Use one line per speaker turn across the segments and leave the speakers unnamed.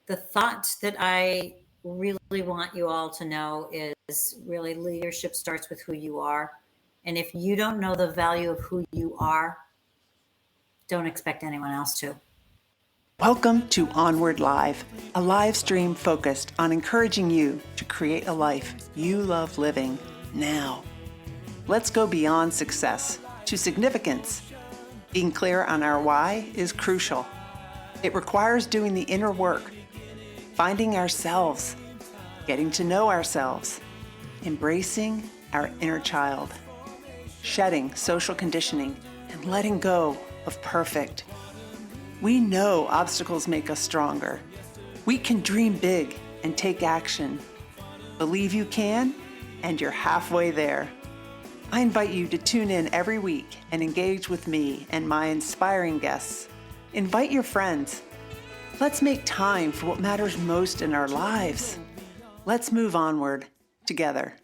the thought that I really want you all to know is really leadership starts with who you are. And if you don't know the value of who you are, don't expect anyone else to.
Welcome to Onward Live, a live stream focused on encouraging you to create a life you love living now. Let's go beyond success to significance. Being clear on our why is crucial. It requires doing the inner work, finding ourselves, getting to know ourselves, embracing our inner child, shedding social conditioning, and letting go of perfect. We know obstacles make us stronger. We can dream big and take action. Believe you can, and you're halfway there. I invite you to tune in every week and engage with me and my inspiring guests. Invite your friends. Let's make time for what matters most in our lives. Let's move onward together.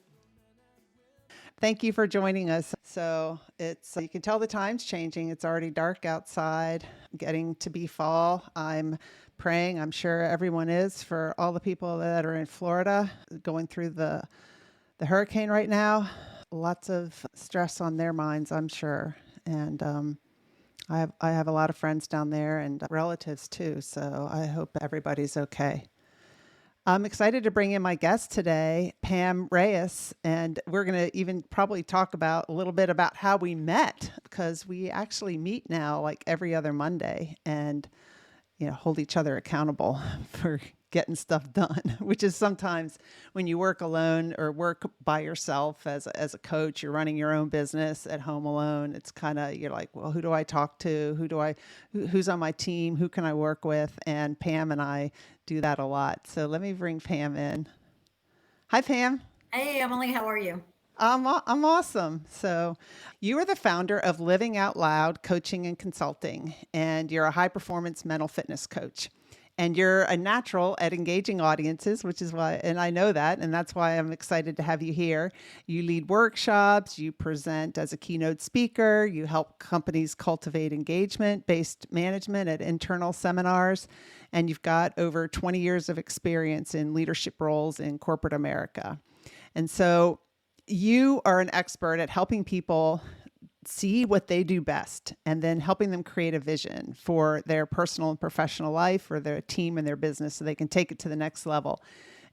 Thank you for joining us. So you can tell the time's changing. It's already dark outside, getting to be fall. I'm praying, I'm sure everyone is, for all the people that are in Florida going through the hurricane right now. Lots of stress on their minds, I'm sure. And I have a lot of friends down there and relatives too. So I hope everybody's okay. I'm excited to bring in my guest today, Pam Reyes, and we're going to even probably talk about a little bit about how we met, because we actually meet now like every other Monday and, hold each other accountable for getting stuff done, which is sometimes when you work alone or work by yourself as a coach, you're running your own business at home alone. It's kind of, you're like, well, who do I talk to? Who's on my team? Who can I work with? And Pam and I do that a lot. So let me bring Pam in. Hi, Pam.
Hey, Emily, how are you?
I'm awesome. So you are the founder of Living Out Loud Coaching and Consulting, and you're a high performance mental fitness coach. And you're a natural at engaging audiences, which is why, and I know that, and that's why I'm excited to have you here. You lead workshops, you present as a keynote speaker, you help companies cultivate engagement-based management at internal seminars, and you've got over 20 years of experience in leadership roles in corporate America. And so you are an expert at helping people see what they do best and then helping them create a vision for their personal and professional life or their team and their business so they can take it to the next level.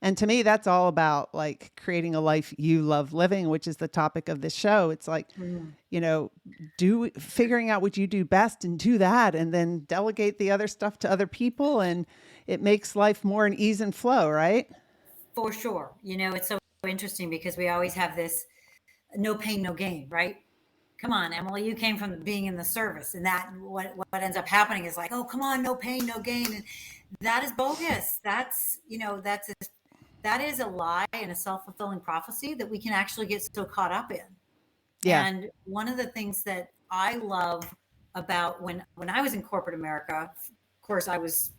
And to me, that's all about like creating a life you love living, which is the topic of this show. It's like, figuring out what you do best and do that, and then delegate the other stuff to other people. And it makes life more an ease and flow, right?
For sure. It's so interesting because we always have this no pain, no gain, right? Come on, Emily, you came from being in the service, and that what ends up happening is like, oh, come on, no pain, no gain. And that is bogus. That is a lie and a self-fulfilling prophecy that we can actually get so caught up in. Yeah. And one of the things that I love about when I was in corporate America, of course, I was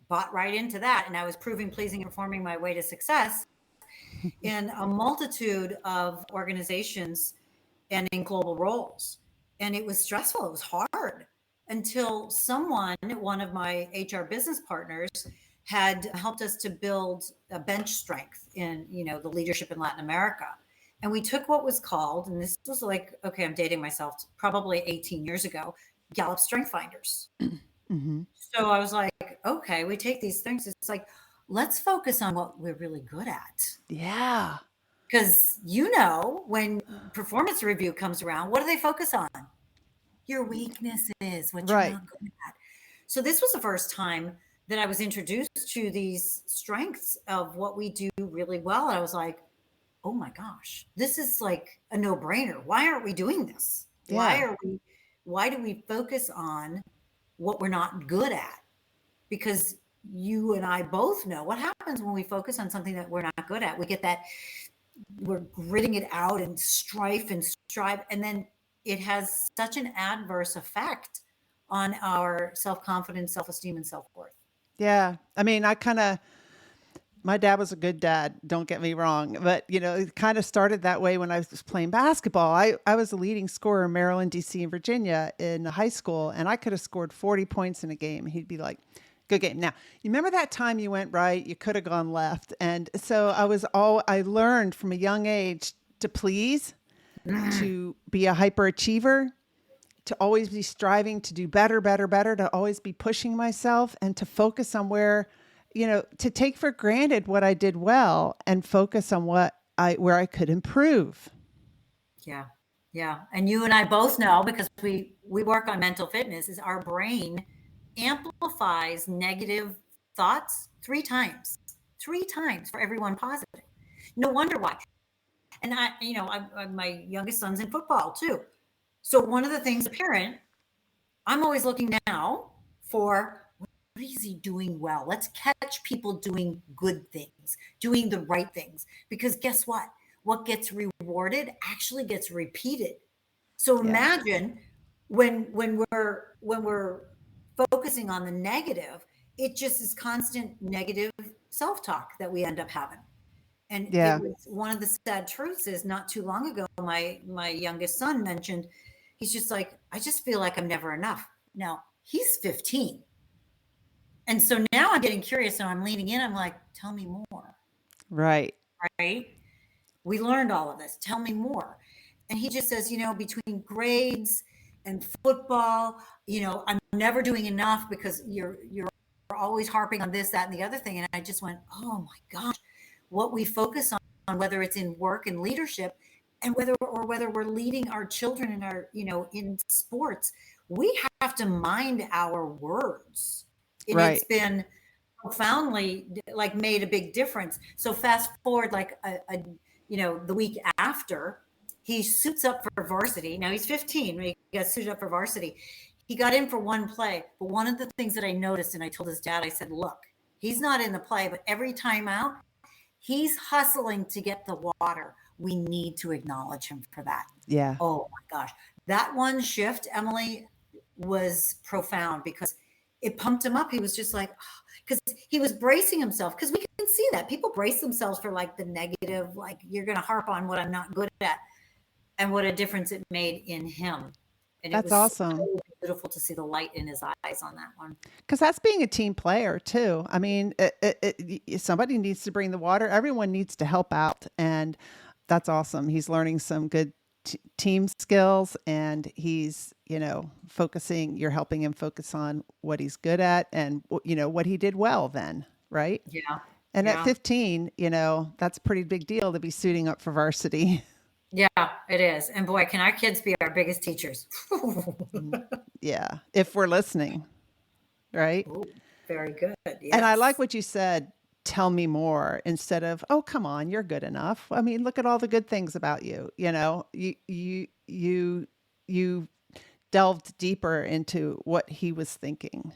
bought right into that, and I was proving, pleasing, and performing my way to success in a multitude of organizations and in global roles. And it was stressful. It was hard until one of my HR business partners had helped us to build a bench strength in, the leadership in Latin America. And we took what was called, and this was like, okay, I'm dating myself, probably 18 years ago, Gallup Strength Finders. Mm-hmm. So I was like, okay, we take these things. It's like, let's focus on what we're really good at.
Yeah.
Because, when performance review comes around, what do they focus on? Your weaknesses, what you're not good at. So this was the first time that I was introduced to these strengths of what we do really well. And I was like, oh my gosh, this is like a no-brainer. Why aren't we doing this? Yeah. Why do we focus on what we're not good at? Because you and I both know what happens when we focus on something that we're not good at. We get that, we're gritting it out and strive, and then it has such an adverse effect on our self-confidence, self-esteem, and self-worth.
Yeah. I mean, my dad was a good dad, don't get me wrong, but it kind of started that way when I was playing basketball. I was the leading scorer in Maryland, DC, and Virginia in high school, and I could have scored 40 points in a game. He'd be like, Good game. Now, you remember that time you went right, you could have gone left. And so I learned from a young age to please, to be a hyperachiever, to always be striving to do better, better, better, to always be pushing myself and to focus on to take for granted what I did well and focus on where I could improve.
Yeah. Yeah. And you and I both know, because we work on mental fitness, is our brain amplifies negative thoughts 3 times for every one positive. No wonder why. And my youngest son's in football too. So one of the things, a parent, I'm always looking now for, what is he doing well? Let's catch people doing good things, doing the right things. Because guess what? What gets rewarded actually gets repeated. So imagine when we're focusing on the negative, it just is constant negative self-talk that we end up having. And it was one of the sad truths is, not too long ago, my youngest son mentioned, he's just like, I just feel like I'm never enough. Now he's 15. And so now I'm getting curious and I'm leaning in. I'm like, tell me more.
Right.
Right. We learned all of this. Tell me more. And he just says, between grades and football, I'm never doing enough because you're always harping on this, that, and the other thing. And I just went, oh my gosh, what we focus on, whether it's in work and leadership, and whether we're leading our children in our, in sports, we have to mind our words. And
Right.
It's been profoundly made a big difference. So fast forward, the week after, he suits up for varsity. Now he's 15. He got suited up for varsity. He got in for one play. But one of the things that I noticed, and I told his dad, I said, look, he's not in the play, but every time out, he's hustling to get the water. We need to acknowledge him for that.
Yeah.
Oh my gosh. That one shift, Emily, was profound because it pumped him up. He was just like, because he was bracing himself, because we can see that people brace themselves for the negative, you're going to harp on what I'm not good at, and what a difference it made in him. And
That's
it was
awesome.
so beautiful to see the light in his eyes on that one.
Because that's being a team player too. I mean, somebody needs to bring the water. Everyone needs to help out. And that's awesome. He's learning some good team skills, and he's, you're helping him focus on what he's good at and, what he did well then. Right.
Yeah.
And at 15, that's a pretty big deal to be suiting up for varsity.
Yeah, it is. And boy, can our kids be our biggest teachers.
Yeah. If we're listening. Right.
Ooh, very good. Yes.
And I like what you said, tell me more, instead of, oh, come on, you're good enough. I mean, look at all the good things about you. You delved deeper into what he was thinking.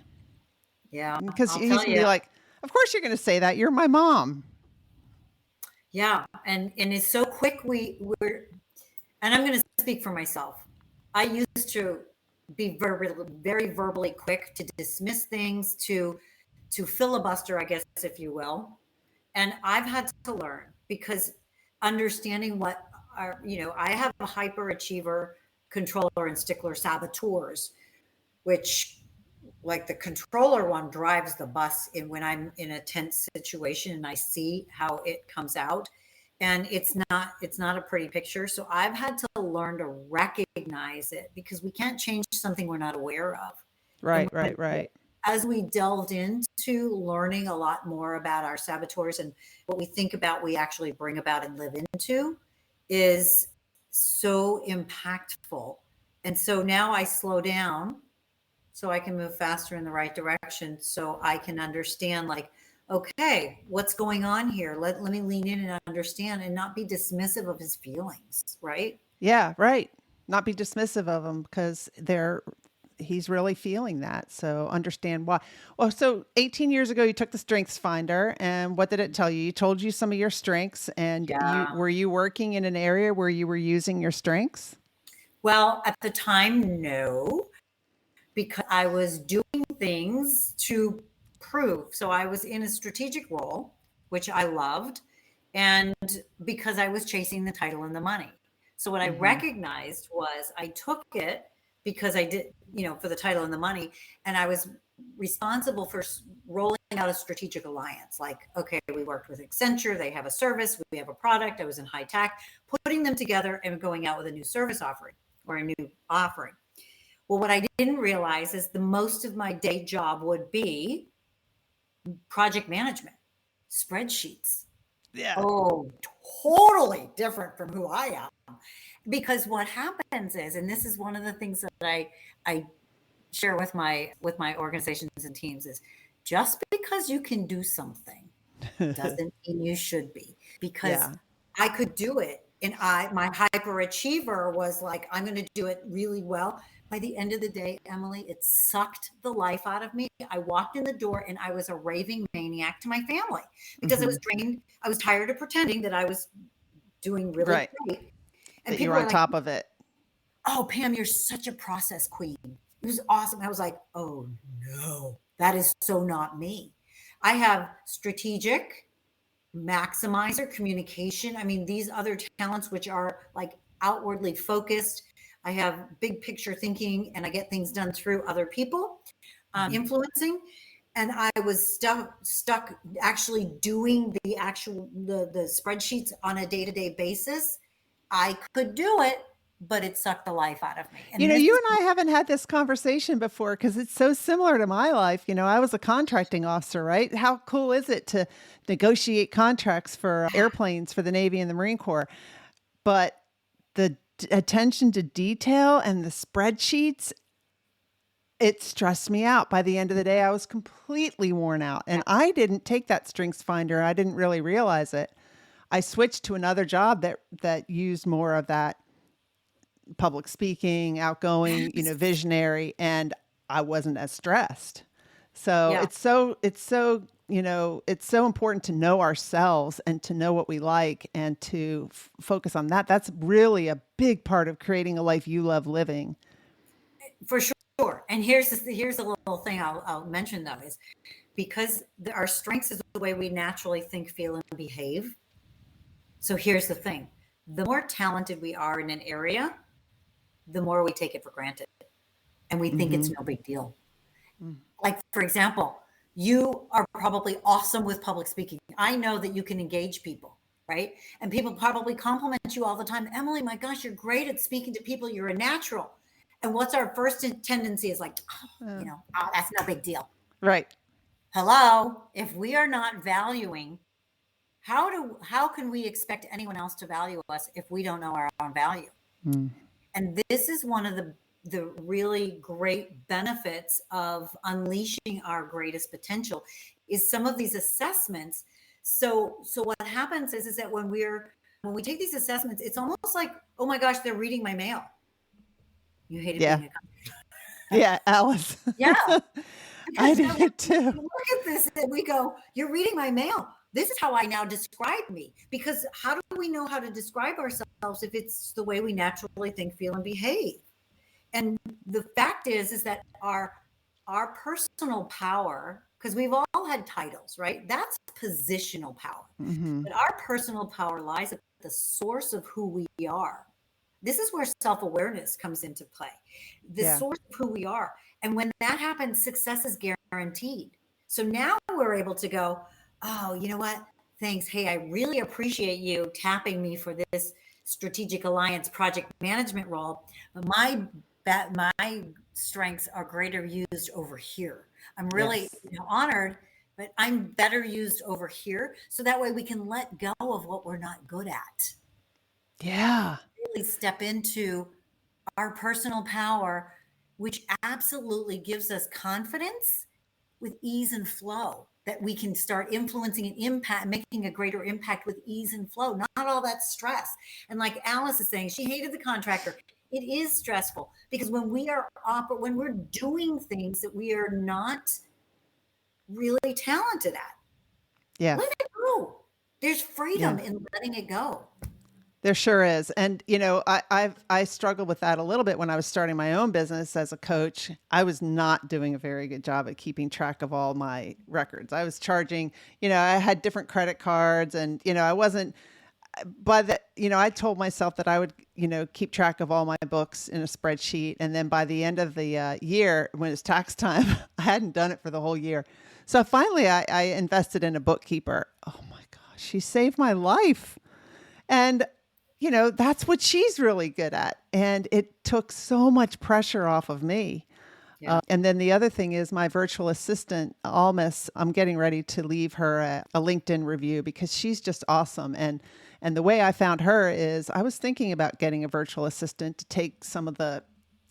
Yeah.
Because he's going to be like, of course you're going to say that. You're my mom.
Yeah. And it's so quick. We're, and I'm going to speak for myself. I used to be very verbally quick to dismiss things, to filibuster, I guess, if you will. And I've had to learn, because understanding what I have a hyperachiever, controller, and stickler saboteurs, which, the controller one drives the bus when I'm in a tense situation and I see how it comes out. And it's not a pretty picture. So I've had to learn to recognize it, because we can't change something we're not aware of.
Right.
As we delved into learning a lot more about our saboteurs and what we think about, we actually bring about and live into, is so impactful. And so now I slow down so I can move faster in the right direction, so I can understand, okay, what's going on here? Let me lean in and understand, and not be dismissive of his feelings, right?
Yeah, right. Not be dismissive of them, because he's really feeling that. So understand why. Well, so 18 years ago, you took the Strengths Finder, and what did it tell you? It told you some of your strengths, and were you working in an area where you were using your strengths?
Well, at the time, no, because I was doing things to prove. So I was in a strategic role, which I loved, and because I was chasing the title and the money. So what I recognized was, I took it because I did, for the title and the money, and I was responsible for rolling out a strategic alliance. Like, okay, we worked with Accenture, they have a service, we have a product, I was in high tech, putting them together and going out with a new service offering or a new offering. Well, what I didn't realize is the most of my day job would be project management, spreadsheets.
Yeah.
Oh, totally different from who I am. Because what happens is, and this is one of the things that I share with my organizations and teams, is just because you can do something doesn't mean you should be. Because
Yeah.
I could do it, and my hyperachiever was like, I'm going to do it really well. By the end of the day, Emily, it sucked the life out of me. I walked in the door and I was a raving maniac to my family because I was drained. I was tired of pretending that I was doing really
Right.
great. And
That
people
you're
were
on
like,
top of it.
oh, Pam, you're such a process queen. It was awesome. I was like, oh no, that is so not me. I have strategic, maximizer, communication. I mean, these other talents, which are like outwardly focused. I have big picture thinking and I get things done through other people, influencing. And I was stuck actually doing the spreadsheets on a day-to-day basis. I could do it, but it sucked the life out of me. And
You and I haven't had this conversation before because it's so similar to my life. I was a contracting officer, right? How cool is it to negotiate contracts for airplanes for the Navy and the Marine Corps? But the attention to detail and the spreadsheets, it stressed me out. By the end of the day, I was completely worn out. And I didn't take that strengths finder. I didn't really realize it. I switched to another job that used more of that public speaking, outgoing, visionary, and I wasn't as stressed. So it's so it's so important to know ourselves and to know what we like and to focus on that. That's really a big part of creating a life you love living.
For sure. And here's a little thing I'll mention though, is because our strengths is the way we naturally think, feel, and behave. So here's the thing. The more talented we are in an area, the more we take it for granted and we think it's no big deal. Like, for example, you are probably awesome with public speaking. I know that you can engage people, right? And people probably compliment you all the time. Emily, my gosh, you're great at speaking to people. You're a natural. And what's our first tendency is like, oh, that's no big deal.
Right.
Hello. If we are not valuing, how can we expect anyone else to value us if we don't know our own value? And this is one of the really great benefits of unleashing our greatest potential is some of these assessments. So what happens is that when we take these assessments, it's almost like, oh my gosh, they're reading my mail. You hated being a contractor.
Yeah, Alice.
Yeah.
I did it too.
Look at this and we go, you're reading my mail. This is how I now describe me. Because how do we know how to describe ourselves if it's the way we naturally think, feel, and behave? And the fact is that our personal power, because we've all had titles, right? That's positional power. But our personal power lies at the source of who we are. This is where self-awareness comes into play. The source of who we are. And when that happens, success is guaranteed. So now we're able to go, oh, you know what? Thanks. Hey, I really appreciate you tapping me for this strategic alliance project management role. But my strengths are greater used over here. I'm really honored, but I'm better used over here. So that way we can let go of what we're not good at.
Yeah.
Really step into our personal power, which absolutely gives us confidence with ease and flow, that we can start influencing and impact, making a greater impact with ease and flow, not all that stress. And like Alice is saying, she hated the contractor. It is stressful because when we're doing things that we are not really talented at, let it go. There's freedom in letting it go.
There sure is. And, I struggled with that a little bit when I was starting my own business as a coach. I was not doing a very good job at keeping track of all my records. I was charging, I had different credit cards and, I wasn't, I told myself that
keep track of all my books in a spreadsheet. And then by the end of the year, when it's tax time, I hadn't done it for the whole year. So finally, I invested in a bookkeeper. Oh my gosh, she saved my life. And, that's what she's really good at. And it took so much pressure off of me.
Yeah.
And then the other thing is my virtual assistant, Almas, I'm getting ready to leave her a LinkedIn review because she's just awesome. And the way I found her is I was thinking about getting a virtual assistant to take some of the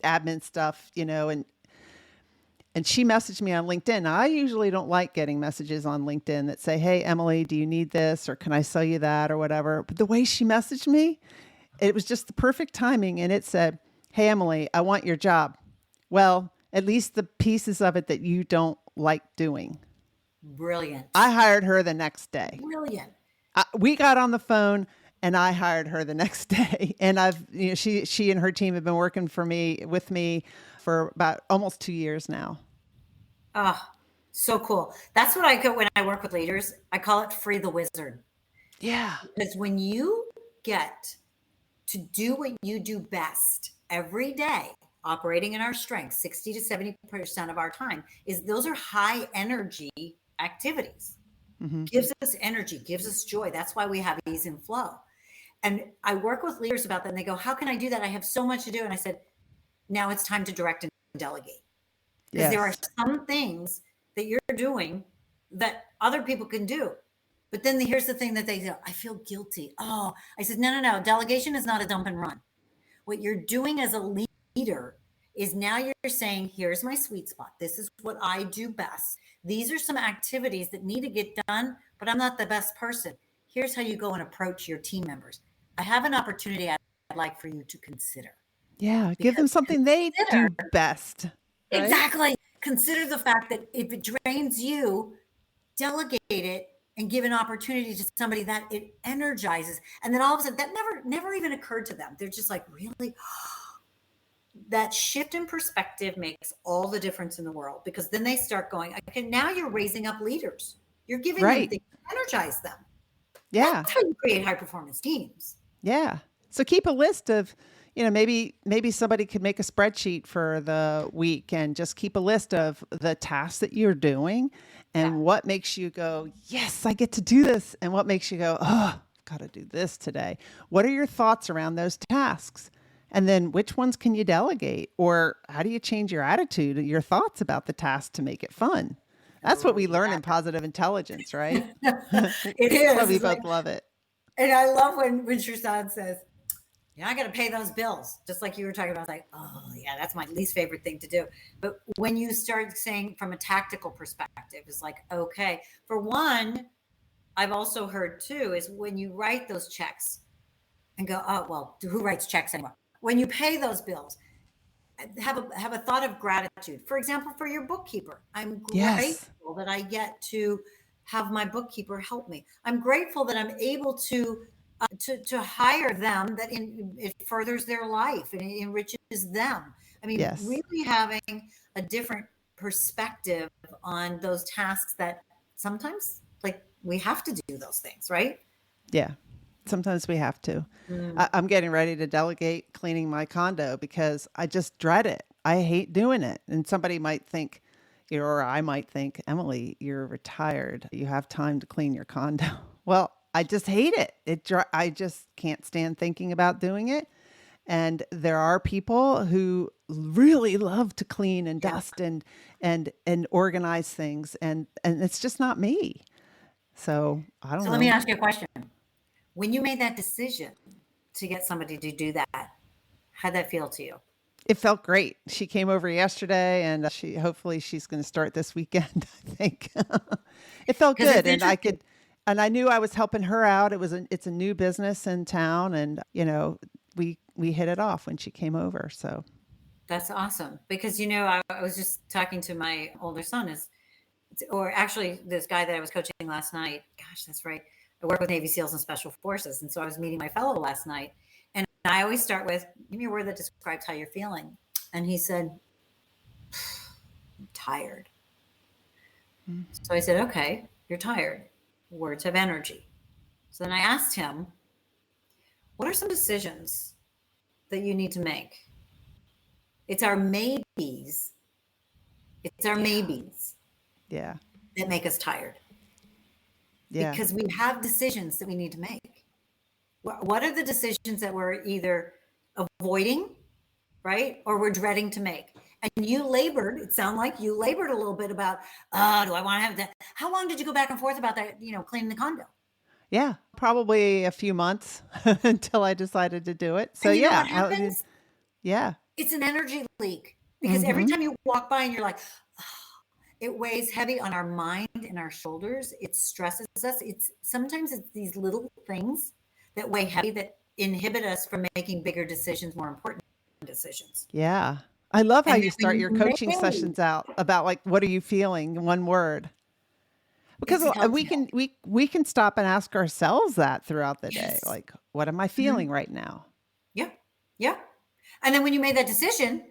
admin stuff, and she messaged me on LinkedIn. Now, I usually don't like getting messages on LinkedIn that say, hey, Emily, do you need this? Or can I sell you that or whatever? But the way she messaged me, it was just the perfect timing. And it said, hey, Emily, I want your job. Well, at least the pieces of it that you don't like doing.
Brilliant.
I hired her the next day.
Brilliant.
We got on the phone and I hired her the next day. And she and her team have been working with me for about almost 2 years now.
Oh, so cool. That's what I go when I work with leaders. I call it free the wizard.
Yeah.
Because when you get to do what you do best every day, operating in our strengths, 60 to 70% of our time those are high energy activities. Mm-hmm. Gives us energy, gives us joy. That's why we have ease and flow. And I work with leaders about that and they go, how can I do that? I have so much to do. And I said, now it's time to direct and delegate. Because there are some things that you're doing that other people can do. But then here's the thing that they do. I feel guilty. Oh, I said, no. Delegation is not a dump and run. What you're doing as a leader is now you're saying, here's my sweet spot. This is what I do best. These are some activities that need to get done, but I'm not the best person. Here's how you go and approach your team members. I have an opportunity I'd like for you to consider.
Yeah, give them something they do best.
Right? Exactly. Consider the fact that if it drains you, delegate it and give an opportunity to somebody that it energizes. And then all of a sudden that never even occurred to them. They're just like, really? That shift in perspective makes all the difference in the world, because then they start going, okay, now you're raising up leaders. You're giving them things to energize them.
Yeah.
That's how you create high performance teams.
Yeah. So keep a list of, maybe somebody could make a spreadsheet for the week and just keep a list of the tasks that you're doing and what makes you go, yes, I get to do this. And what makes you go, oh, I've got to do this today. What are your thoughts around those tasks? And then which ones can you delegate? Or how do you change your attitude, your thoughts about the task to make it fun? That's what we learn in positive intelligence, right?
It is.
So we both love it.
And I love when Shazad says, I got to pay those bills. Just like you were talking about, I was like, oh yeah, that's my least favorite thing to do. But when you start saying from a tactical perspective, it's like, okay, for one, I've also heard too, is when you write those checks and go, oh, well, who writes checks anymore? When you pay those bills, have a thought of gratitude. For example, for your bookkeeper, I'm grateful that I get to have my bookkeeper help me. I'm grateful that I'm able to hire them, that it furthers their life and it enriches them. I mean, really having a different perspective on those tasks that sometimes, like, we have to do those things, right?
Yeah. Sometimes we have to. I'm getting ready to delegate cleaning my condo because I just dread it. I hate doing it. And somebody might think, or I might think, Emily, you're retired. You have time to clean your condo. Well, I just hate it. I just can't stand thinking about doing it. And there are people who really love to clean and dust and organize things. And it's just not me. So I don't know.
So let me ask you a question. When you made that decision to get somebody to do that, how'd that feel to you?
It felt great. She came over yesterday and hopefully she's going to start this weekend, I think. It felt good. And I knew I was helping her out. It's a new business in town, and we hit it off when she came over. So
that's awesome, because I was just talking to my older son, or actually this guy that I was coaching last night. Gosh, that's right. I work with Navy SEALs and Special Forces, and so I was meeting my fellow last night, and I always start with, give me a word that describes how you're feeling, and he said, I'm tired. So I said, okay, you're tired. Words have energy. So then I asked him, what are some decisions that you need to make. It's our maybes. It's our maybes
Yeah.
that make us tired.
Yeah.
Because we have decisions that we need to make. What are the decisions that we're either avoiding, right? Or we're dreading to make? And you labored, it sounded like you labored a little bit about, do I want to have that? How long did you go back and forth about that, cleaning the condo?
Yeah. Probably a few months until I decided to do it. So
And you know
yeah.
what happens?
Yeah.
It's an energy leak because every time you walk by and you're like, it weighs heavy on our mind and our shoulders. It stresses us. Sometimes it's these little things that weigh heavy that inhibit us from making bigger decisions, more important decisions.
Yeah. I love how
And
you
then
start
when
your
you
coaching
make,
sessions out about like, what are you feeling? One word. Because
it's healthy.
we can stop and ask ourselves that throughout the day.
Yes.
Like, what am I feeling right now?
Yeah. Yeah. And then when you made that decision,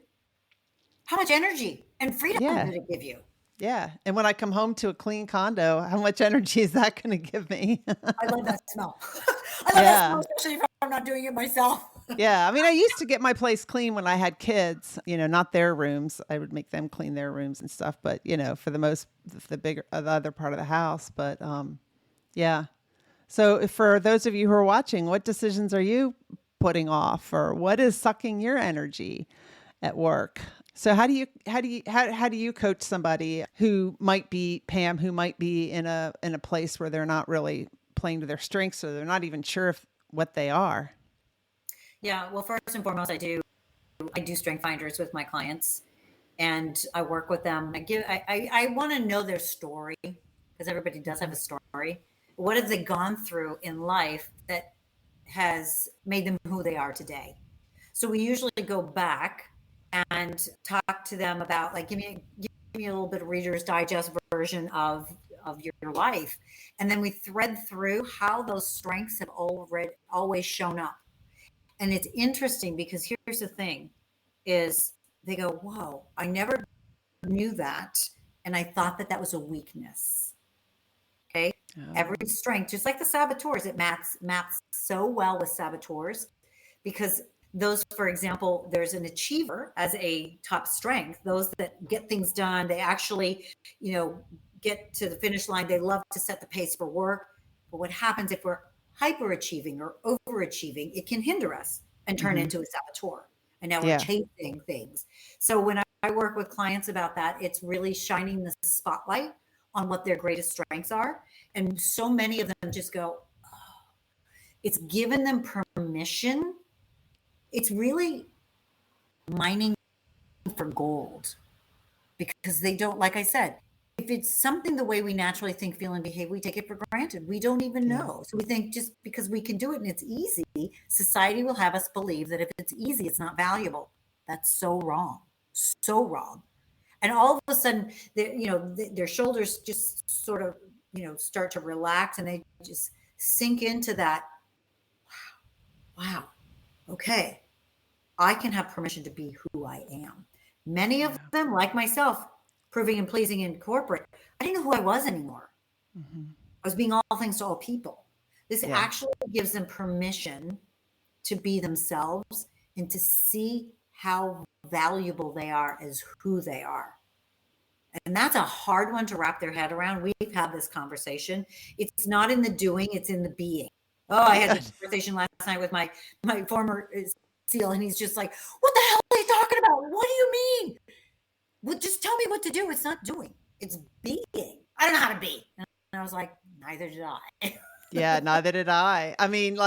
how much energy and freedom
Yeah.
did it give you?
Yeah. And when I come home to a clean condo, how much energy is that going to give me?
I love that smell. I love that smell,
Yeah.
especially if I'm not doing it myself.
Yeah. I mean, I used to get my place clean when I had kids, not their rooms. I would make them clean their rooms and stuff, but for the other part of the house. But yeah. So for those of you who are watching, what decisions are you putting off, or what is sucking your energy at work? So how do you coach somebody who might be Pam, who might be in a place where they're not really playing to their strengths, or they're not even sure what they are?
Yeah, well, first and foremost, I do strength finders with my clients, and I work with them. I want to know their story, because everybody does have a story. What have they gone through in life that has made them who they are today? So we usually go back and talk to them about, like, give me a little bit of Reader's Digest version of your life, and then we thread through how those strengths have always shown up. And it's interesting because here's the thing is they go, whoa, I never knew that. And I thought that was a weakness. Okay. Every strength, just like the saboteurs, it maps so well with saboteurs, because those, for example, there's an achiever as a top strength, those that get things done. They actually, get to the finish line. They love to set the pace for work. But what happens if we're hyperachieving or overachieving, it can hinder us and turn into a saboteur. And now we're chasing things. So when I work with clients about that, it's really shining the spotlight on what their greatest strengths are. And so many of them just go, oh, it's given them permission. It's really mining for gold, because they don't, like I said, if it's something the way we naturally think, feel, and behave, we take it for granted. We don't even know. So we think just because we can do it and it's easy, society will have us believe that if it's easy, it's not valuable. That's so wrong. So wrong. And all of a sudden, their shoulders just sort of, start to relax, and they just sink into that. Wow. Okay. I can have permission to be who I am. Many of them, like myself, proving and pleasing in corporate, I didn't know who I was anymore. I was being all things to all people. This actually gives them permission to be themselves and to see how valuable they are as who they are. And that's a hard one to wrap their head around. We've had this conversation. It's not in the doing, it's in the being. Oh, I had this conversation last night with my former SEAL, and he's just like, what the hell are you talking about? What do you mean? Well, just tell me what to do. It's not doing, it's being. I don't know how to be. And I was like, neither did I.
Yeah, neither did I. I mean,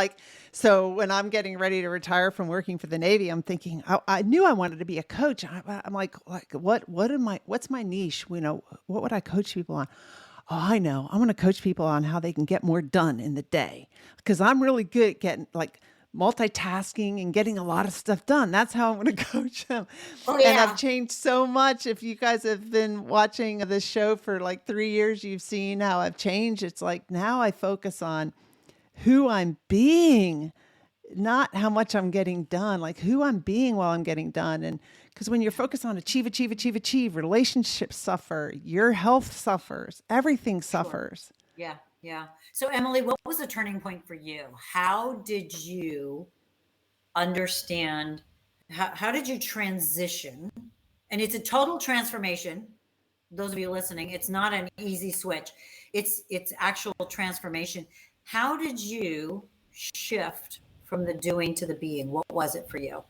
so when I'm getting ready to retire from working for the Navy, I'm thinking, I knew I wanted to be a coach. I'm like, what's my niche? What would I coach people on? Oh, I know. I'm going to coach people on how they can get more done in the day, because I'm really good at getting multitasking and getting a lot of stuff done. That's how I'm going to coach them.
Oh, yeah.
And I've changed so much. If you guys have been watching this show for 3 years, you've seen how I've changed. It's like now I focus on who I'm being, not how much I'm getting done, like who I'm being while I'm getting done. And because when you're focused on achieve, relationships suffer, your health suffers, everything suffers.
Yeah. Yeah. So Emily, what was the turning point for you? How did you understand how did you transition? And it's a total transformation. Those of you listening, it's not an easy switch. It's actual transformation. How did you shift from the doing to the being? What was it for you?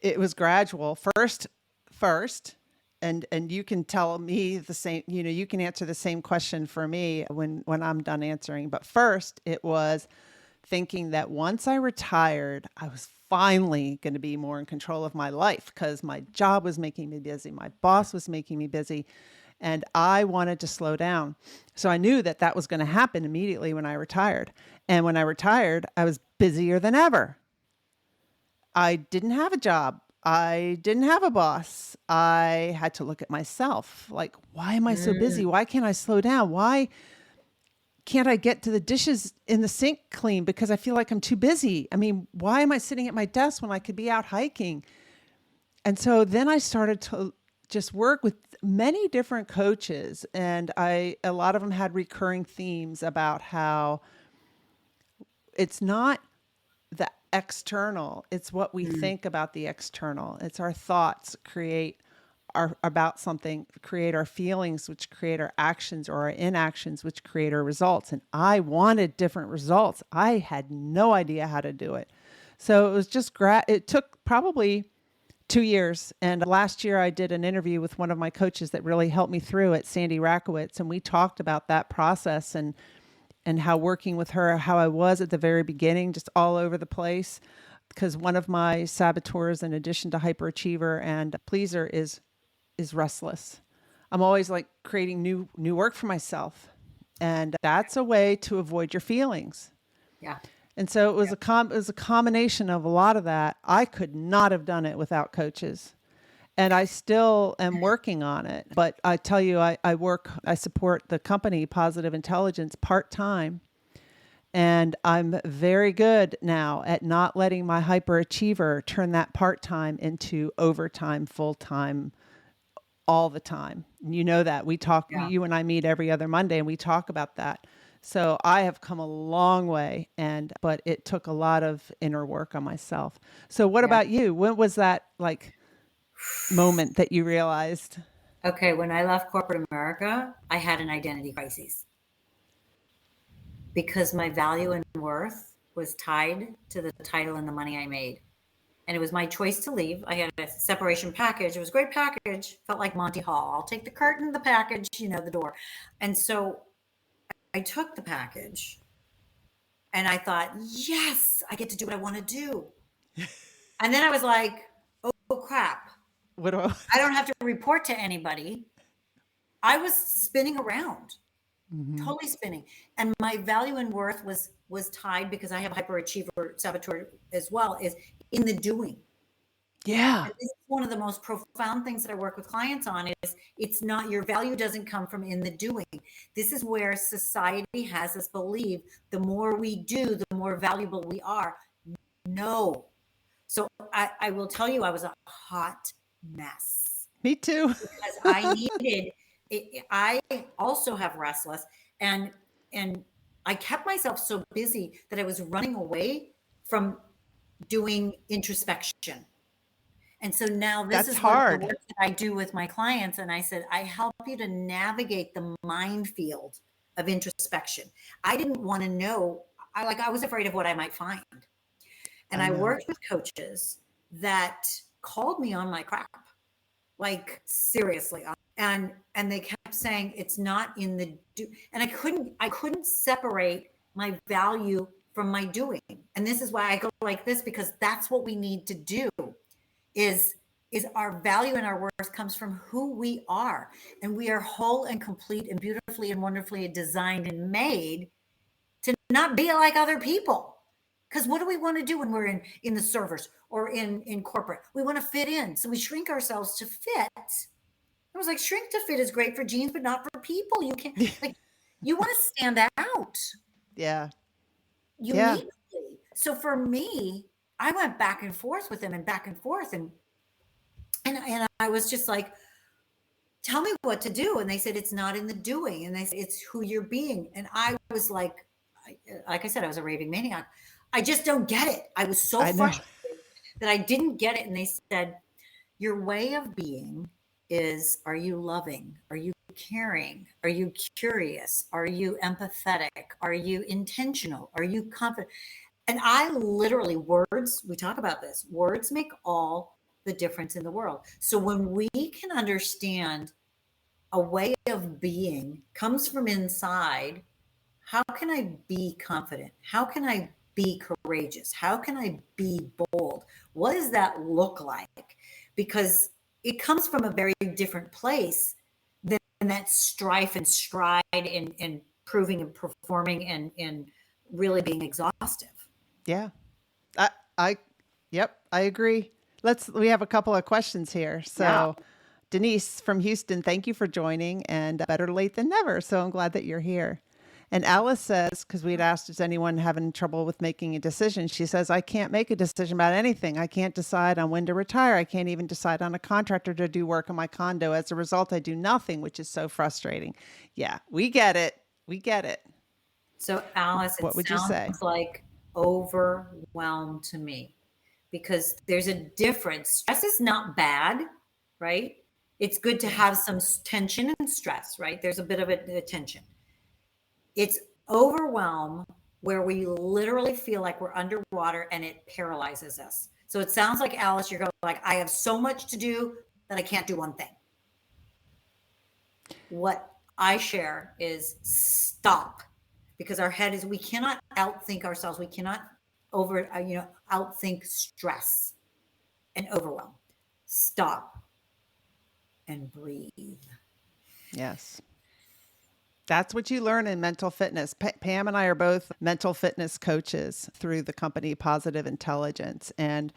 It was gradual. First, and you can tell me the same, you can answer the same question for me when I'm done answering. But first, it was thinking that once I retired, I was finally going to be more in control of my life because my job was making me busy. My boss was making me busy. And I wanted to slow down. So I knew that that was going to happen immediately when I retired. And when I retired, I was busier than ever. I didn't have a job. I didn't have a boss. I had to look at myself like, why am I so busy? Why can't I slow down? Why can't I get to the dishes in the sink clean because I feel like I'm too busy? I mean, why am I sitting at my desk when I could be out hiking? And so then I started to just work with many different coaches, and a lot of them had recurring themes about how it's not the external, it's what we think about the external. It's our thoughts create our about something, create our feelings, which create our actions, or our inactions, which create our results. And I wanted different results. I had no idea how to do it. So it was just it took probably 2 years. And last year I did an interview with one of my coaches that really helped me through it, Sandy Rakowitz. And we talked about that process and how working with her, how I was at the very beginning, just all over the place. Because one of my saboteurs, in addition to hyperachiever and pleaser, is restless. I'm always like creating new work for myself. And that's a way to avoid your feelings.
Yeah.
And so it was a combination of a lot of that. I could not have done it without coaches. And I still am working on it. But I tell you, I support the company Positive Intelligence part-time. And I'm very good now at not letting my hyperachiever turn that part-time into overtime, full-time, all the time. You know that we talk, you and I meet every other Monday and we talk about that. So I have come a long way, but it took a lot of inner work on myself. So what about you? When was that like moment that you realized?
Okay, when I left corporate America, I had an identity crisis because my value and worth was tied to the title and the money I made. And it was my choice to leave. I had a separation package. It was a great package. Felt like Monty Hall. I'll take the curtain, the package, the door. And so I took the package and I thought, yes, I get to do what I want to do. And then I was like, oh crap. I don't have to report to anybody. I was spinning around, totally spinning. And my value and worth was tied, because I have hyperachiever saboteur as well, is in the doing.
Yeah.
And this is one of the most profound things that I work with clients on is it's not, your value doesn't come from in the doing. This is where society has us believe the more we do, the more valuable we are. No. So I will tell you, I was a hot mess.
Me too.
Because I needed it. I also have restless, and I kept myself so busy that I was running away from doing introspection. And so now this is
hard.
the work that I do with my clients. And I said, I help you to navigate the minefield of introspection. I didn't want to know. I was afraid of what I might find. And I worked with coaches that called me on my crap, like seriously. And they kept saying it's not in the do. And I couldn't separate my value from my doing. And this is why I go like this, because that's what we need to do. Is our value and our worth comes from who we are. And we are whole and complete and beautifully and wonderfully designed and made to not be like other people. Because what do we want to do when we're in the servers or in corporate? We want to fit in. So we shrink ourselves to fit. I was like, shrink to fit is great for jeans, but not for people. You can't, like, you want to stand out.
Yeah.
Uniquely. Yeah. So for me, I went back and forth with them and back and forth. And I was just like, tell me what to do. And they said, it's not in the doing. And they said, it's who you're being. And I was like, like I said, I was a raving maniac. I just don't get it. I was so
I know.
frustrated that I didn't get it. And they said, your way of being is, are you loving? Are you caring? Are you curious? Are you empathetic? Are you intentional? Are you confident? And I literally, words, we talk about this, words make all the difference in the world. So when we can understand a way of being comes from inside, how can I be confident? How can I be courageous? How can I be bold? What does that look like? Because it comes from a very different place than that strife and stride and proving and performing and really being exhaustive.
Yeah. I, I, yep, I agree. We have a couple of questions here.
Yeah.
So, Denise from Houston, thank you for joining, and better late than never. So I'm glad that you're here. And Alice says, because we'd asked, is anyone having trouble with making a decision? She says, I can't make a decision about anything. I can't decide on when to retire. I can't even decide on a contractor to do work on my condo. As a result, I do nothing, which is so frustrating. Yeah, we get it. We get it.
So, Alice, it
What would you say?
sounds like overwhelmed to me, because there's a difference. Stress is not bad, right? It's good to have some tension and stress, right? There's a bit of a tension. It's overwhelm where we literally feel like we're underwater and it paralyzes us. So it sounds like, Alice, you're going like, I have so much to do that I can't do one thing. What I share is stop, because our head is, we cannot outthink ourselves. We cannot outthink stress and overwhelm. Stop and breathe.
Yes. That's what you learn in mental fitness. Pam and I are both mental fitness coaches through the company Positive Intelligence. And,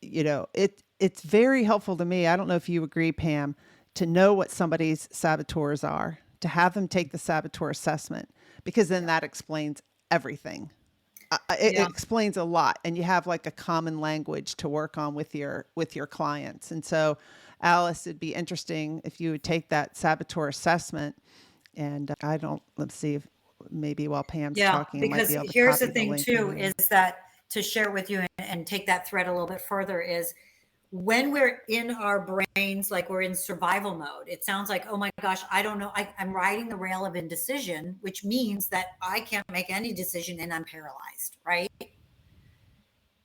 it's very helpful to me. I don't know if you agree, Pam, to know what somebody's saboteurs are, to have them take the saboteur assessment, because then that explains everything. It explains a lot, and you have like a common language to work on with your clients. And so, Alice, it'd be interesting if you would take that saboteur assessment. And let's see if maybe while Pam's talking, I might be able to
here's
copy
the thing
link
too,
in.
is that to share with you and take that thread a little bit further is, when we're in our brains, like we're in survival mode, it sounds like, oh my gosh, I don't know. I'm riding the rail of indecision, which means that I can't make any decision and I'm paralyzed, right?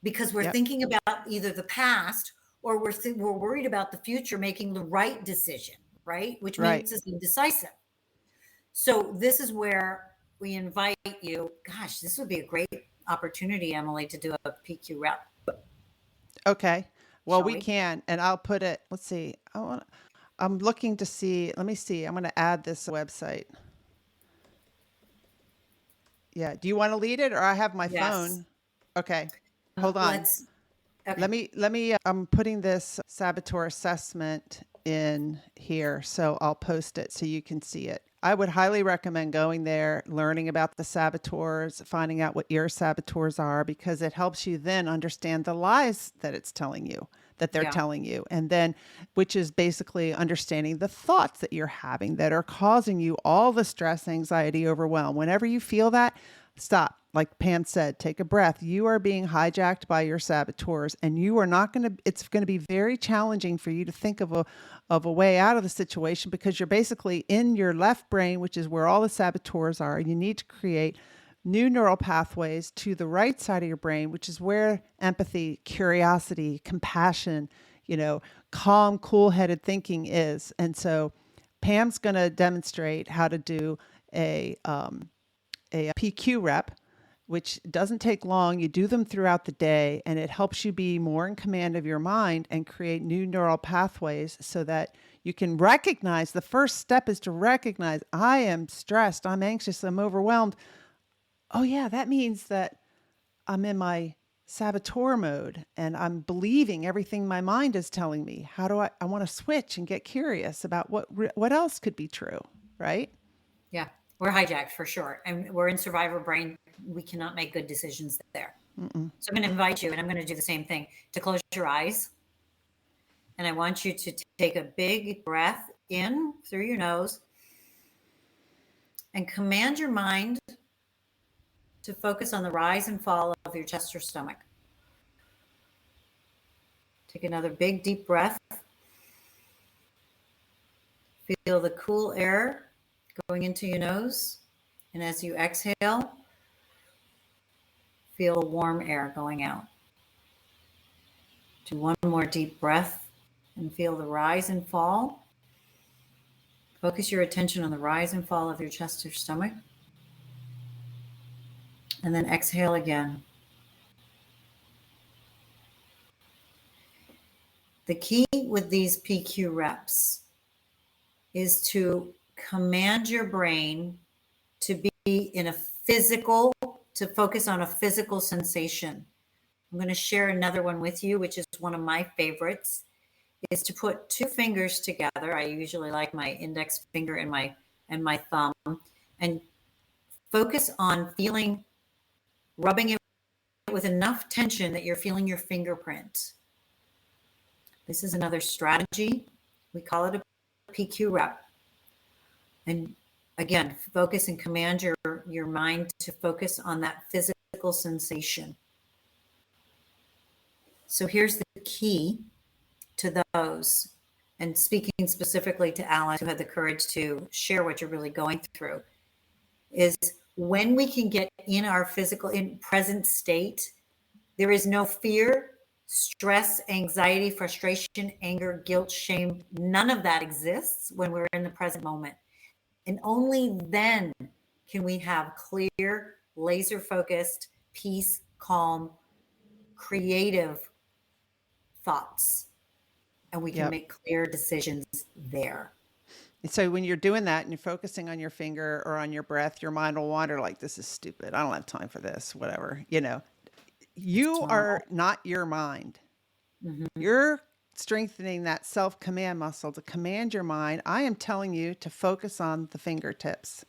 Because we're thinking about either the past, or we're worried about the future, making the right decision, right? Which makes us indecisive. So this is where we invite you. Gosh, this would be a great opportunity, Emily, to do a PQ rep.
Okay. Well,
Shall
we
we?
can, and I'll put it, let's see. I'm looking to see, let me see. I'm going to add this website. Yeah. Do you want to lead it, or I have my phone? Okay. Hold on.
Okay.
Let me, I'm putting this saboteur assessment in here, so I'll post it so you can see it. I would highly recommend going there, learning about the saboteurs, finding out what your saboteurs are, because it helps you then understand the lies that it's telling you, that they're telling you. And then, which is basically understanding the thoughts that you're having that are causing you all the stress, anxiety, overwhelm. Whenever you feel that, stop. Like Pam said, take a breath. You are being hijacked by your saboteurs, and you are not going to, it's going to be very challenging for you to think of a way out of the situation, because you're basically in your left brain, which is where all the saboteurs are. You need to create new neural pathways to the right side of your brain, which is where empathy, curiosity, compassion, calm, cool-headed thinking is. And so Pam's going to demonstrate how to do a PQ rep, which doesn't take long. You do them throughout the day, and it helps you be more in command of your mind and create new neural pathways so that you can recognize. The first step is to recognize, I am stressed, I'm anxious, I'm overwhelmed. Oh yeah, that means that I'm in my saboteur mode and I'm believing everything my mind is telling me. How do I want to switch and get curious about what else could be true, right?
Yeah, we're hijacked for sure. And we're in survivor brain. We cannot make good decisions there. Mm-mm. So I'm going to invite you, and I'm going to do the same thing, to close your eyes. And I want you to take a big breath in through your nose and command your mind to focus on the rise and fall of your chest or stomach. Take another big, deep breath. Feel the cool air going into your nose. And as you exhale, feel warm air going out. Do one more deep breath and feel the rise and fall. Focus your attention on the rise and fall of your chest or stomach. And then exhale again. The key with these PQ reps is to command your brain to be in a physical, to focus on a physical sensation. I'm going to share another one with you, which is one of my favorites, is to put two fingers together. I usually like my index finger and my thumb, and focus on feeling, rubbing it with enough tension that you're feeling your fingerprint. This is another strategy. We call it a PQ rep. And again, focus and command your mind to focus on that physical sensation. So here's the key to those. And speaking specifically to Alice, who had the courage to share what you're really going through, is when we can get in our physical, in present state, there is no fear, stress, anxiety, frustration, anger, guilt, shame. None of that exists when we're in the present moment. And only then can we have clear, laser-focused, peace, calm, creative thoughts. And we can make clear decisions there.
So when you're doing that and you're focusing on your finger or on your breath, your mind will wander like, this is stupid. I don't have time for this, whatever. You are not your mind. Mm-hmm. You're strengthening that self-command muscle to command your mind. I am telling you to focus on the fingertips.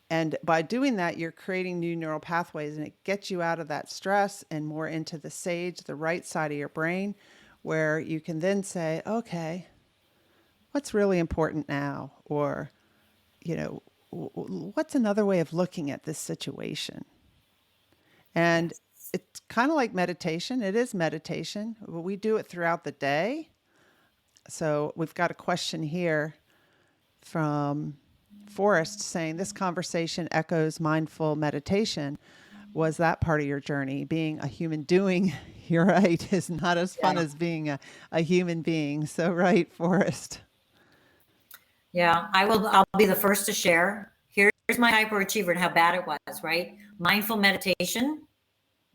And by doing that, you're creating new neural pathways, and it gets you out of that stress and more into the sage, the right side of your brain, where you can then say, okay, what's really important now? Or, what's another way of looking at this situation? And it's kind of like meditation. It is meditation. We do it throughout the day. So we've got a question here from Forrest saying, this conversation echoes mindful meditation. Was that part of your journey? Being a human doing, you're right, is not as fun as being a human being. So right, Forrest.
Yeah, I'll be the first to share. Here's my hyperachiever and how bad it was, right? Mindful meditation.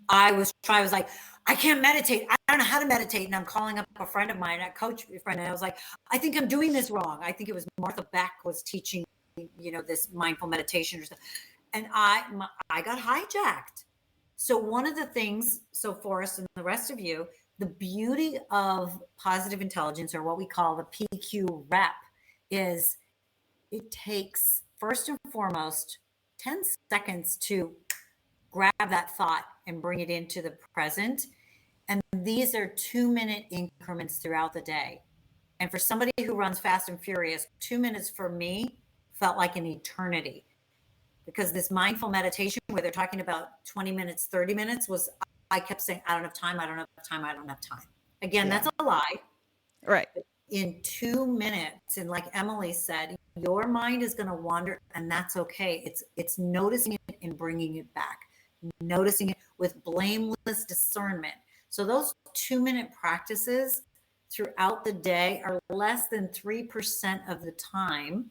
I was like, I can't meditate. I don't know how to meditate. And I'm calling up a friend of mine, a coach friend, and I was like, I think I'm doing this wrong. I think it was Martha Beck was teaching, this mindful meditation or something. And I got hijacked. So one of the things, so Forrest and the rest of you, the beauty of positive intelligence, or what we call the PQ rep, is it takes, first and foremost, 10 seconds to grab that thought and bring it into the present. And these are 2-minute increments throughout the day. And for somebody who runs fast and furious, 2 minutes for me felt like an eternity, because this mindful meditation where they're talking about 20 minutes, 30 minutes I kept saying, I don't have time. I don't have time. I don't have time. Again, that's a lie.
Right.
In 2 minutes, and like Emily said, your mind is going to wander, and that's okay. It's noticing it and bringing it back, noticing it with blameless discernment. So those 2-minute practices throughout the day are less than 3% of the time.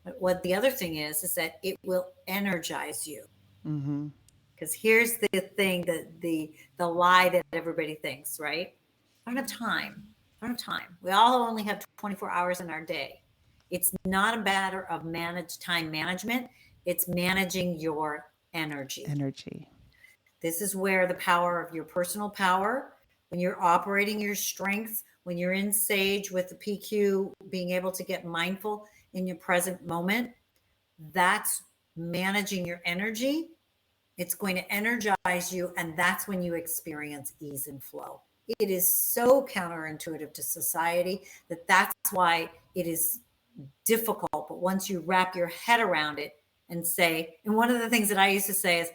But what the other thing is that it will energize you. Mm-hmm. Because here's the thing, that the lie that everybody thinks, right? I don't have time. We all only have 24 hours in our day. It's not a matter of time management. It's managing your energy. This is where the power of your personal power, when you're operating your strengths, when you're in sage with the PQ, being able to get mindful in your present moment, that's managing your energy. It's going to energize you, and that's when you experience ease and flow. It is so counterintuitive to society that's why it is difficult. But once you wrap your head around it, and say, and one of the things that I used to say is,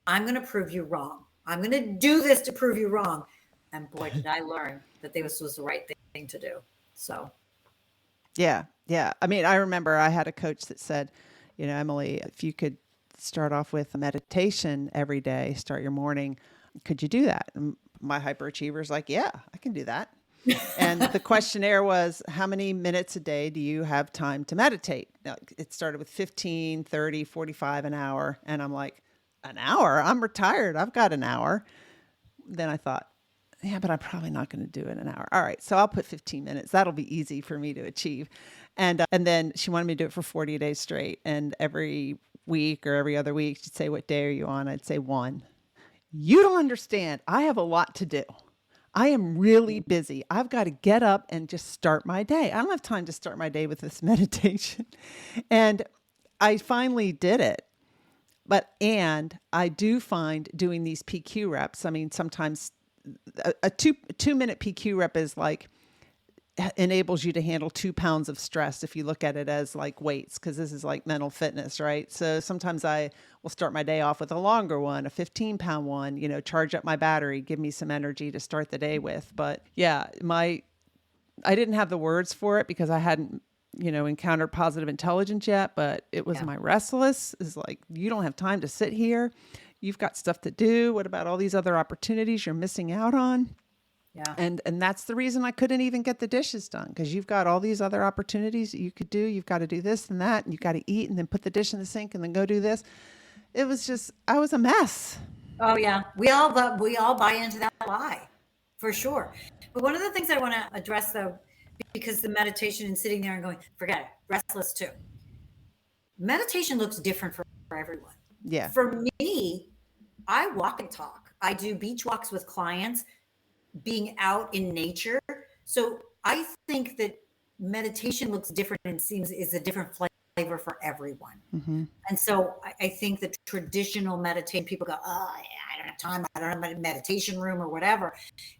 I'm going to prove you wrong. I'm going to do this to prove you wrong. And boy, did I learn that this was the right thing to do. So.
Yeah. Yeah. I mean, I remember I had a coach that said, Emily, if you could start off with a meditation every day, start your morning, could you do that? And my hyperachiever's like, yeah, I can do that. And the questionnaire was, how many minutes a day do you have time to meditate? Now, it started with 15, 30, 45, an hour. And I'm like, an hour? I'm retired. I've got an hour. Then I thought, yeah, but I'm probably not going to do it in an hour. All right. So I'll put 15 minutes. That'll be easy for me to achieve. And then she wanted me to do it for 40 days straight. And every week or every other week, she'd say, what day are you on? I'd say 1. You don't understand. I have a lot to do. I am really busy. I've got to get up and just start my day. I don't have time to start my day with this meditation. And I finally did it. And I do find doing these PQ reps, I mean, sometimes a 2-minute PQ rep is like, enables you to handle 2 pounds of stress if you look at it as like weights, because this is like mental fitness, right? So sometimes I will start my day off with a longer one, a 15-pound one, charge up my battery, give me some energy to start the day with. But yeah, I didn't have the words for it because I hadn't, encountered positive intelligence yet, but it was my restless is like, you don't have time to sit here. You've got stuff to do. What about all these other opportunities you're missing out on? Yeah. And that's the reason I couldn't even get the dishes done, because you've got all these other opportunities that you could do. You've got to do this and that, and you've got to eat and then put the dish in the sink and then go do this. It was just, I was a mess.
Oh yeah. We all buy into that lie for sure. But one of the things I want to address though, because the meditation and sitting there and going, forget it, restless too. Meditation looks different for everyone.
Yeah.
For me, I walk and talk. I do beach walks with clients, being out in nature. So I think that meditation looks different and is a different flavor for everyone. Mm-hmm. And so I think the traditional meditation, people go, oh yeah, I don't have time. I don't have a meditation room or whatever.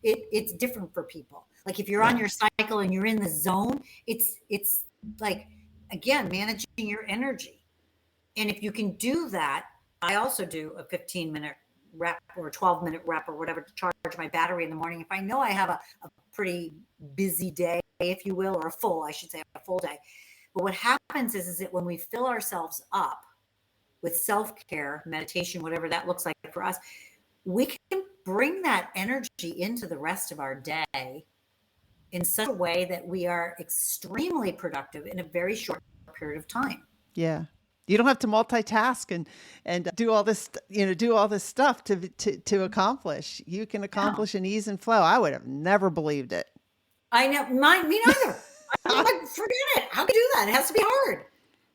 It's different for people. Like if you're on your cycle and you're in the zone, it's like, again, managing your energy. And if you can do that, I also do a 15-minute rep or a 12-minute rep or whatever to charge my battery in the morning. If I know I have a pretty busy day, if you will, or a full day. But what happens is that when we fill ourselves up with self-care, meditation, whatever that looks like for us, we can bring that energy into the rest of our day in such a way that we are extremely productive in a very short period of time.
Yeah. You don't have to multitask and do all this, stuff to accomplish. You can accomplish in ease and flow. I would have never believed it.
I know, me neither. I'm like, forget it. How can you do that? It has to be hard,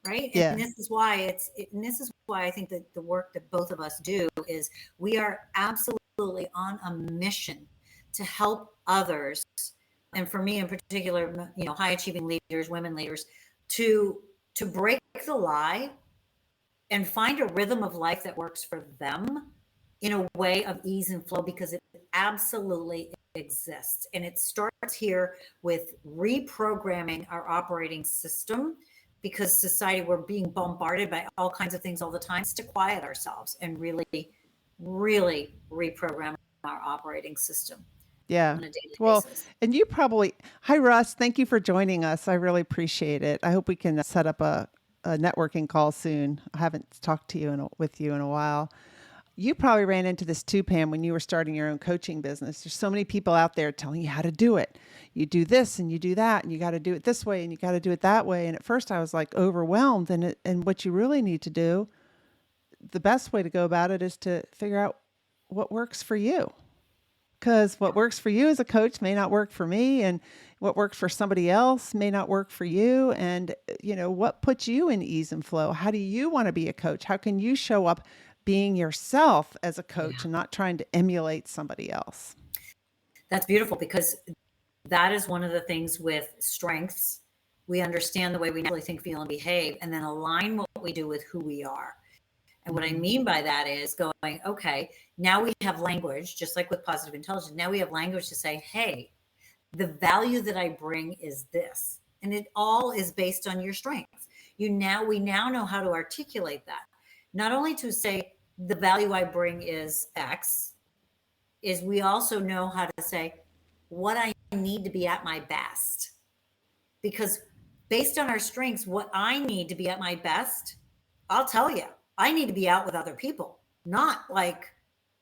right?
Yeah.
And this is why I think that the work that both of us do is we are absolutely on a mission to help others, and for me in particular, high achieving leaders, women leaders, to break the lie and find a rhythm of life that works for them in a way of ease and flow, because it absolutely exists. And it starts here with reprogramming our operating system, because society, we're being bombarded by all kinds of things all the time. It's to quiet ourselves and really, really reprogram our operating system.
Yeah. Well, basis. And you probably, hi, Russ, thank you for joining us. I really appreciate it. I hope we can set up a networking call soon. I haven't talked to with you in a while. You probably ran into this too, Pam, when you were starting your own coaching business. There's so many people out there telling you how to do it. You do this and you do that, and you got to do it this way and you got to do it that way. And at first I was like overwhelmed. And what you really need to do, the best way to go about it is to figure out what works for you. Because what works for you as a coach may not work for me, and what works for somebody else may not work for you. And, what puts you in ease and flow? How do you want to be a coach? How can you show up being yourself as a coach and not trying to emulate somebody else?
That's beautiful, because that is one of the things with strengths. We understand the way we naturally think, feel, and behave, and then align what we do with who we are. And what I mean by that is going, okay, now we have language, just like with positive intelligence. Now we have language to say, hey, the value that I bring is this. And it all is based on your strengths. we now know how to articulate that. Not only to say the value I bring is X, is we also know how to say what I need to be at my best. Because based on our strengths, what I need to be at my best, I'll tell you, I need to be out with other people, not like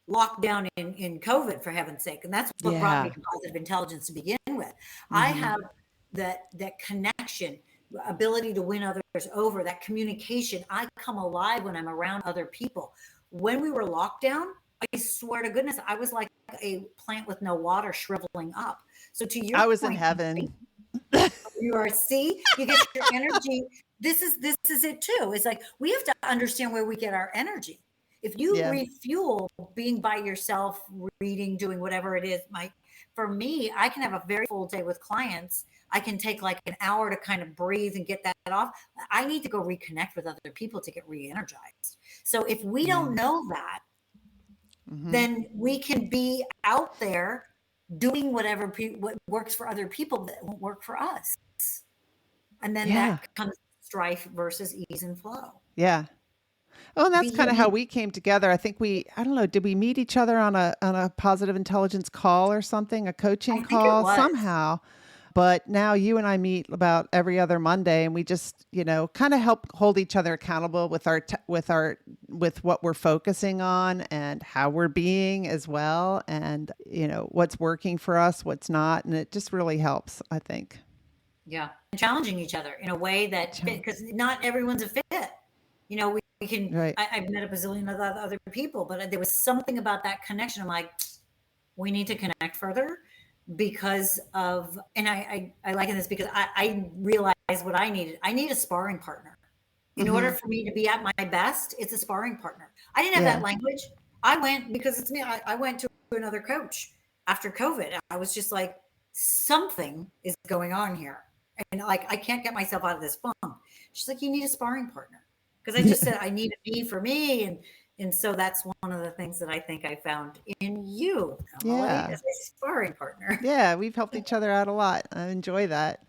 locked down in COVID, for heaven's sake. And that's what brought me
Yeah.
to positive intelligence to begin with. I
Mm-hmm.
have that connection, ability to win others over, that communication. I come alive when I'm around other people. When we were locked down, I swear to goodness, I was like a plant with no water shriveling up. So to your
I was in
point,
heaven.
you are, see, you get your energy. This is it too. It's like we have to understand where we get our energy. If you
Yeah.
refuel being by yourself, reading, doing whatever it is, for me, I can have a very full day with clients. I can take like an hour to kind of breathe and get that off. I need to go reconnect with other people to get re-energized. So if we don't know that,
Mm-hmm.
then we can be out there doing whatever what works for other people that won't work for us. And then
Yeah.
that comes strife versus ease and flow.
Yeah. Oh, and that's
Be
kind of how
unique.
we came together. I think I don't know, did we meet each other on a positive intelligence call or something, a coaching
I think it
call
was.
somehow? But now you and I meet about every other Monday, and we just, kind of help hold each other accountable with with what we're focusing on and how we're being as well, and what's working for us, what's not, and it just really helps, I think.
Yeah. And challenging each other in a way that, because not everyone's a fit. We can,
Right.
I've met a bazillion of other people, but there was something about that connection. I'm like, we need to connect further because of, and I liken this because I realized what I needed. I need a sparring partner. In order for me to be at my best, it's a sparring partner. I didn't have that
Yeah.
language. I went, because it's me, I went to another coach after COVID. I was just like, something is going on here. And like, I can't get myself out of this funk. She's like, you need a sparring partner. Because I just said, I need a me for me. And so that's one of the things that I think I found in you, Emily,
Yeah.
as a sparring partner.
Yeah. We've helped each other out a lot. I enjoy that.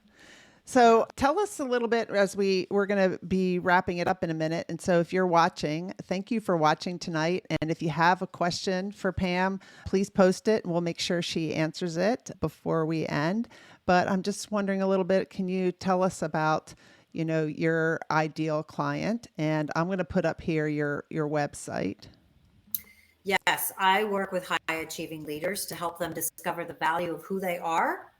So tell us a little bit as we're going to be wrapping it up in a minute. And so if you're watching, thank you for watching tonight. And if you have a question for Pam, please post it and we'll make sure she answers it before we end. But I'm just wondering a little bit, can you tell us about, your ideal client? And I'm going to put up here your website.
Yes, I work with high achieving leaders to help them discover the value of who they are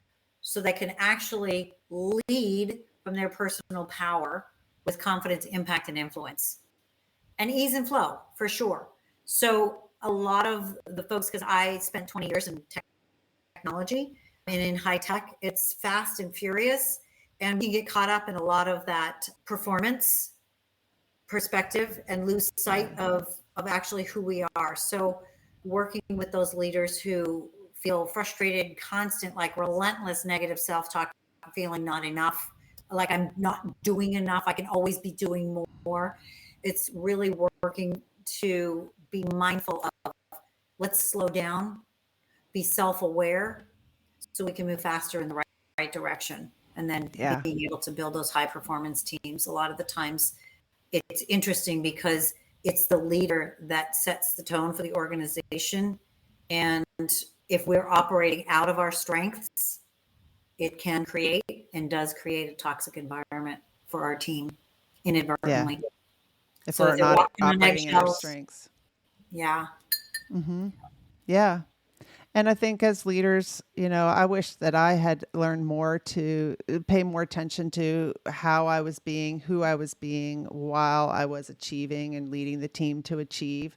so they can actually lead from their personal power with confidence, impact, and influence. And ease and flow, for sure. So a lot of the folks, because I spent 20 years in technology and in high tech, it's fast and furious. And we get caught up in a lot of that performance perspective and lose sight of actually who we are. So working with those leaders who feel frustrated, constant, like relentless negative self-talk, feeling not enough, like I'm not doing enough, I can always be doing more. It's really working to be mindful of, let's slow down, be self-aware so we can move faster in the right direction. And then being able to build those high performance teams. A lot of the times it's interesting because it's the leader that sets the tone for the organization. And if we're operating out of our strengths, it can create and does create a toxic environment for our team inadvertently.
Yeah. If
So
we're
if they're
not
walking on
operating in our
eggshells,
strengths.
yeah.
Mm-hmm. Yeah. And I think as leaders, I wish that I had learned more to pay more attention to how I was being, who I was being while I was achieving and leading the team to achieve.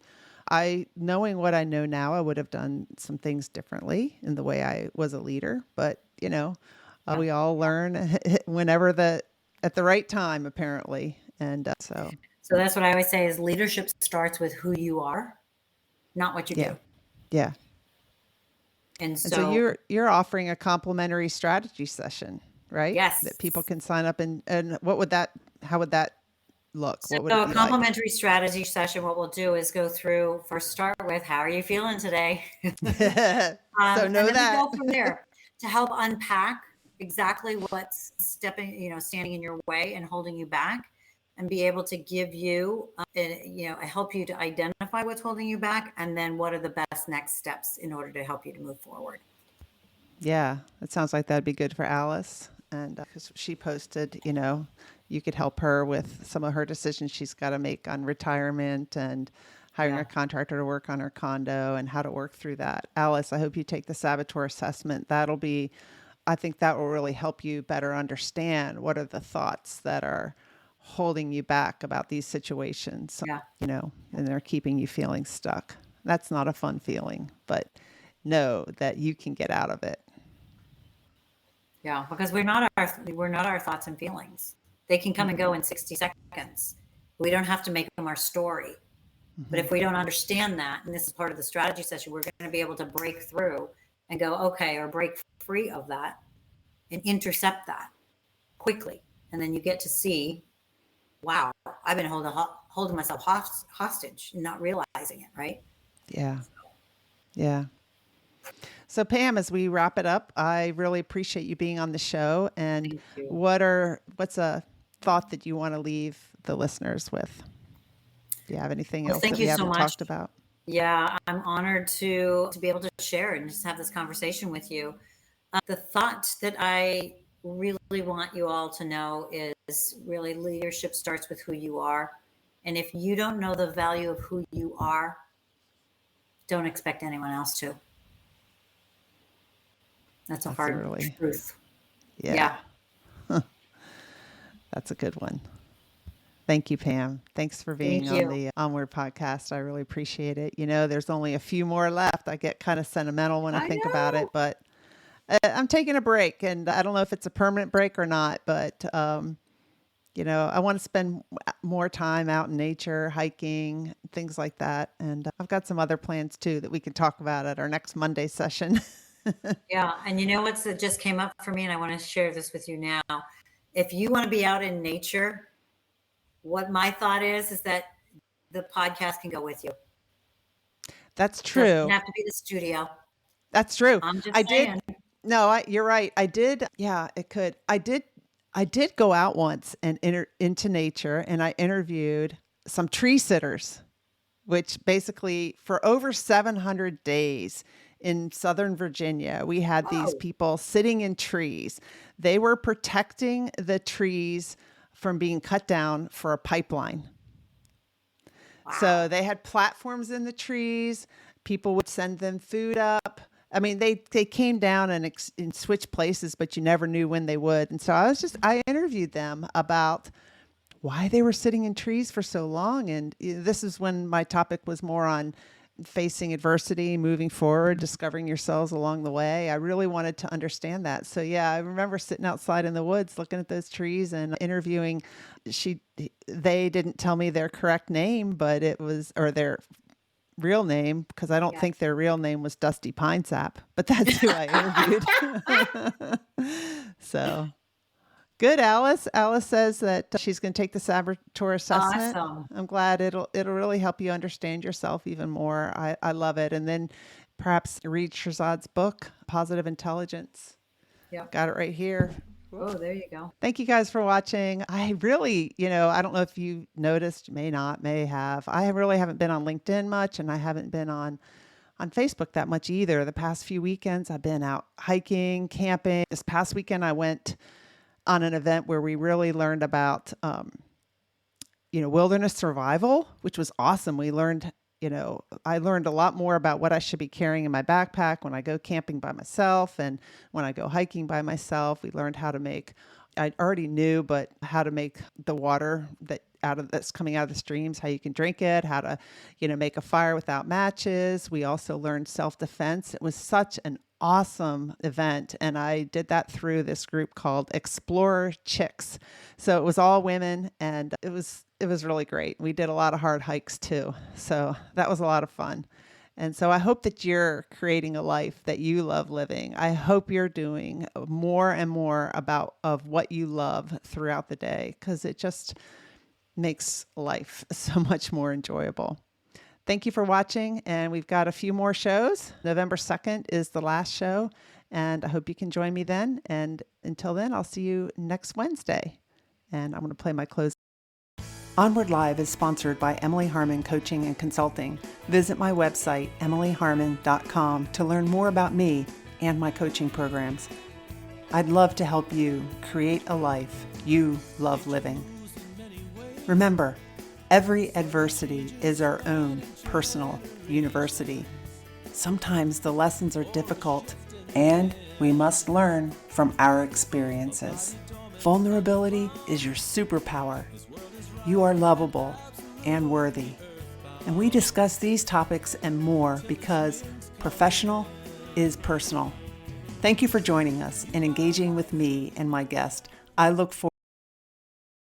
Knowing what I know now, I would have done some things differently in the way I was a leader. But, we all learn whenever at the right time, apparently. And so
that's what I always say is leadership starts with who you are, not what you do.
Yeah.
And
so you're offering a complimentary strategy session, right?
Yes.
That people can sign up and how would that look?
So
what would it be
a complimentary strategy session, what we'll do is go through, first start with, how are you feeling today?
So
and
know
then
that.
we go from there to help unpack exactly what's standing in your way and holding you back and be able to give you, help you to identify what's holding you back, and then what are the best next steps in order to help you to move forward.
Yeah, it sounds like that'd be good for Alice. And because she posted, you could help her with some of her decisions she's got to make on retirement and hiring a contractor to work on her condo and how to work through that. Alice, I hope you take the saboteur assessment. I think that will really help you better understand what are the thoughts that are holding you back about these situations, and they're keeping you feeling stuck. That's not a fun feeling, but know that you can get out of it.
Yeah, because we're not our thoughts and feelings. They can come and go in 60 seconds. We don't have to make them our story. But if we don't understand that, and this is part of the strategy session, we're going to be able to break through and go, okay, or break free of that and intercept that quickly. And then you get to see, wow, I've been holding myself hostage and not realizing it, right?
Yeah. Yeah. So Pam, as we wrap it up, I really appreciate you being on the show. And what's a thought that you want to leave the listeners with? Do you have anything else that we haven't talked about?
Yeah, I'm honored to be able to share and just have this conversation with you. The thought that I really want you all to know is really leadership starts with who you are. And if you don't know the value of who you are, don't expect anyone else to. That's a hard truth.
Yeah. That's a good one. Thank you, Pam. Thanks for being on the Onward podcast. I really appreciate it. There's only a few more left. I get kind of sentimental when I think about it, but I'm taking a break, and I don't know if it's a permanent break or not, but, I want to spend more time out in nature, hiking, things like that. And I've got some other plans too that we can talk about at our next Monday session.
Yeah. And that just came up for me, and I want to share this with you now. If you want to be out in nature, what my thought is that the podcast can go with you.
That's true.
It doesn't have to be the studio.
That's true.
I'm just saying.
You're right. I did. Yeah, it could. I did go out once and into nature, and I interviewed some tree sitters, which basically for over 700 days in Southern Virginia, we had these people sitting in trees. They were protecting the trees from being cut down for a pipeline. Wow. So they had platforms in the trees. People would send them food up. I mean, they came down and switched places, but you never knew when they would. And so I interviewed them about why they were sitting in trees for so long. And this is when my topic was more on facing adversity, moving forward, discovering yourselves along the way. I really wanted to understand that. So yeah, I remember sitting outside in the woods, looking at those trees and interviewing. They didn't tell me their correct name, but or their real name, because I don't think their real name was Dusty Pine Sap, but that's who I interviewed. So good, Alice. Alice says that she's going to take the saboteur assessment.
Awesome.
I'm glad it'll really help you understand yourself even more. I love it. And then perhaps read Shahzad's book, Positive Intelligence.
Yeah.
Got it right here.
Oh, there you go.
Thank you guys for watching. I really, I don't know if you noticed, may have. I really haven't been on LinkedIn much, and I haven't been on Facebook that much either. The past few weekends, I've been out hiking, camping. This past weekend, I went on an event where we really learned about, wilderness survival, which was awesome. We learned, I learned a lot more about what I should be carrying in my backpack when I go camping by myself and when I go hiking by myself. We learned how to make, I already knew, but how to make the water that's coming out of the streams, how you can drink it, how to, make a fire without matches. We also learned self-defense. It was such an awesome event. And I did that through this group called Explorer Chicks. So it was all women, and it was really great. We did a lot of hard hikes too. So that was a lot of fun. And so I hope that you're creating a life that you love living. I hope you're doing more and more of what you love throughout the day, because it just makes life so much more enjoyable. Thank you for watching, and we've got a few more shows. November 2nd is the last show, and I hope you can join me then. And until then, I'll see you next Wednesday. And I'm going to play my close.
Onward Live is sponsored by Emily Harmon Coaching and Consulting. Visit my website, emilyharmon.com, to learn more about me and my coaching programs. I'd love to help you create a life you love living. Remember, every adversity is our own personal university. Sometimes the lessons are difficult, and we must learn from our experiences. Vulnerability is your superpower. You are lovable and worthy. And we discuss these topics and more because professional is personal. Thank you for joining us and engaging with me and my guest. I look forward